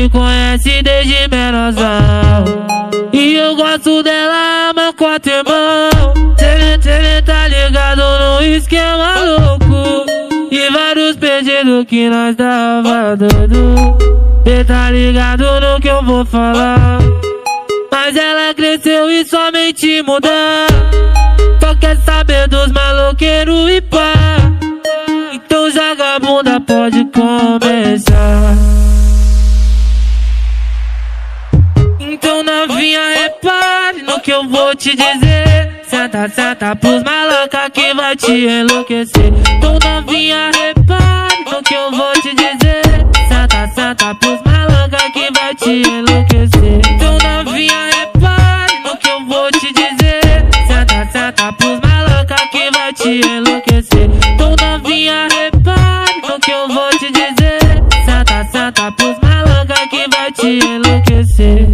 me conhece desde menorzão e eu gosto dela, mas quatro irmão. Cê tá ligado no esquema louco e vários pedidos que nós dava doido. Cê tá ligado no que eu vou falar, mas ela cresceu e somente mudar. Só quer saber dos maloqueiros e pá, então joga a bunda, pode começar. Então novinha, repare no que eu vou te dizer. Senta, senta pros maloca que vai te enlouquecer. Então novinha, repare no que eu vou te dizer. Senta, senta pros maloca que vai te enlouquecer. Então novinha, repare no que eu vou te dizer. Senta, senta pros maloca que vai te enlouquecer. Então novinha, repare no que eu vou te dizer. Senta, senta pros maloca que vai te enlouquecer.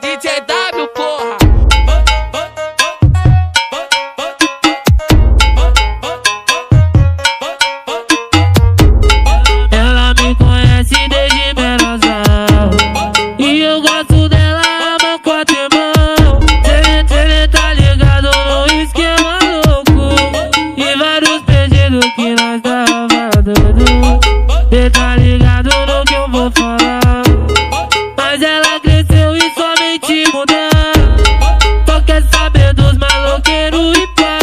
DJ W, porra! Ela me conhece desde menorzão e eu gosto dela, mas quatro irmão. Cê tá ligado no esquema louco e vários pedidos que nós dava doido. Cê tá ligado no que eu vou falar, mas ela cresceu e somente mudar. Só quer saber dos maloqueiros e pá,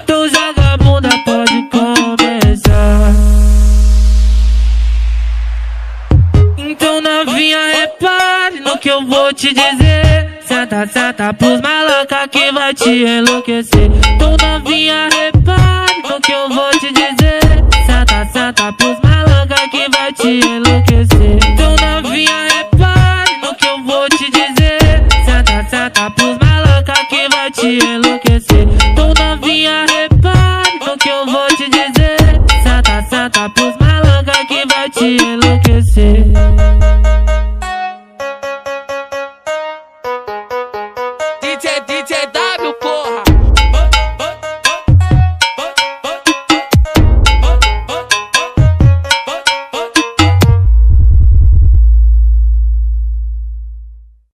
então joga a bunda, pode começar. Então novinha, repare no que eu vou te dizer. Senta, senta pros maloca que vai te enlouquecer. Então novinha, repare no que eu vou te dizer. Senta, senta pros maloca que vai te enlouquecer. Então novinha, repare no que eu vou te dizer. Senta, senta pros maloca que vai te enlouquecer.